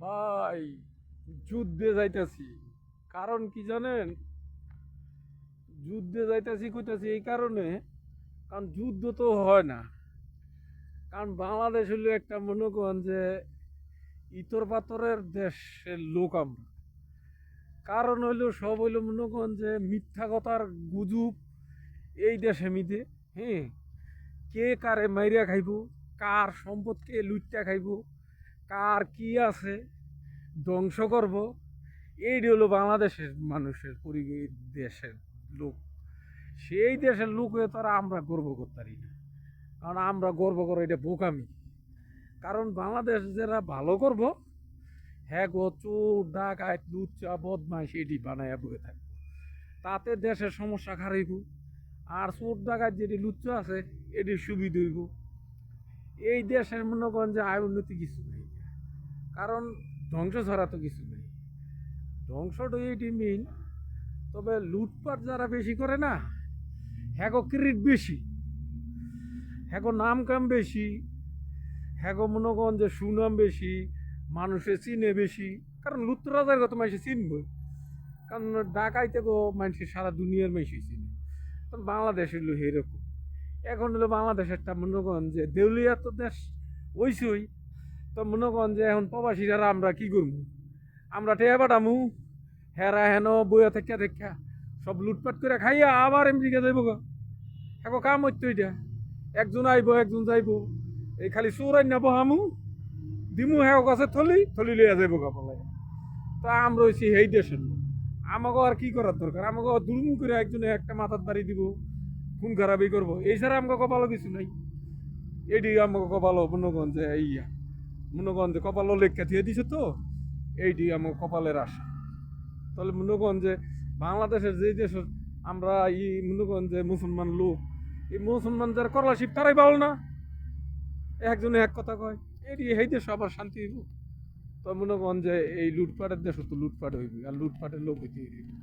ভাই, যুদ্ধে যাইতাছি। কারণ কি জানেন? যুদ্ধে যাইতাছি কইতাছি এই কারণে, কারণ যুদ্ধ তো হয় না। কারণ বাংলাদেশ হলো একটা, মনে করেন যে, ইতর পাতরের দেশের লোক আমরা। কারণ হইলো সব হইলো, মনে করেন যে, মিথ্যা কথার গুজব এই দেশে মিদে। হ্যাঁ, কে কারে মাইরিয়া খাইব, কার সম্পদ কে লুইট্টা খাইব, কার কি আছে ধ্বংস করব, এইটি হলো বাংলাদেশের মানুষের দেশের লোক। সেই দেশের লোক হয়ে তারা আমরা গর্ব করতে পারি না। কারণ আমরা গর্ব করো এটা বোকামি। কারণ বাংলাদেশ যারা ভালো করব, হ্যাঁ গো চোর ডাকাত লুচ্চা বদমাইশ এটি বানাইয়া বয়ে থাকবো, তাতে দেশের সমস্যা খারাইব। আর চোর ডাকাত যেটি লুচ্চা আছে এটির সুবিধা হইব। এই দেশের মনে করেন যে আয় উন্নতি কিছু নেই। কারণ ধ্বংস ছাড়া তো কিছু নেই। ধ্বংসটা এইটি মেইন। তবে লুটপাট যারা বেশি করে না, হ্যাগো ক্রেডিট বেশি, হ্যাগো নাম কাম বেশি, হ্যাগো মনে করেন যে সুনাম বেশি, মানুষে চিনে বেশি। কারণ লুটতরাজের কত মানুষ চিনবে। কারণ ডাকাইতে গো মানুষের সারা দুনিয়ার মানুষই চিনে। তখন বাংলাদেশ হইলো এরকম। এখন হলো বাংলাদেশ একটা, মনে করেন যে, দেউলিয়া তো দেশ ওইসই। তো মনে করেন যে এখন প্রবাসীরা আমরা কি করবো? আমরা টেয়া পাঠামু, হেরা হেন বইয়া থেকে দেখা সব লুটপাট করে খাইয়া আবার আমেরিকা যাইব গা। এখন কাম হইতো এটা, একজন আইব একজন যাইব, এই খালি চোরাই না বহামু, দিমু হ্যাঁ কাছে থলি থলি লইয়া যাইব গা বলে। তো আমরা হইছি এই দেশের লোক। আমাকে আর কি করার দরকার? আমাকে দুলুম করে একজনে একটা মাথার বাড়ি দিব, খুন খারাপই করবো, এই ছাড়া আমাকে কপালও কিছু নাই। এটি আমাকে কপালও মনে করেন যে ইয়া, মনে করেন যে কপালও লেখা দিয়ে দিছে তো, এইটি আমার কপালের আশা। তাহলে মনে করেন যে বাংলাদেশের যে দেশ, আমরা মনে করেন যে মুসলমান লোক, এই মুসলমান যারা স্কলারশিপ তারাই পাল না, একজনে এক কথা কয়, এটি এই দেশ আবার শান্তি হইব? তো মনে করেন যে এই লুটপাটের দেশ তো লুটপাট হইবে, আর লুটপাটের লোক হইতে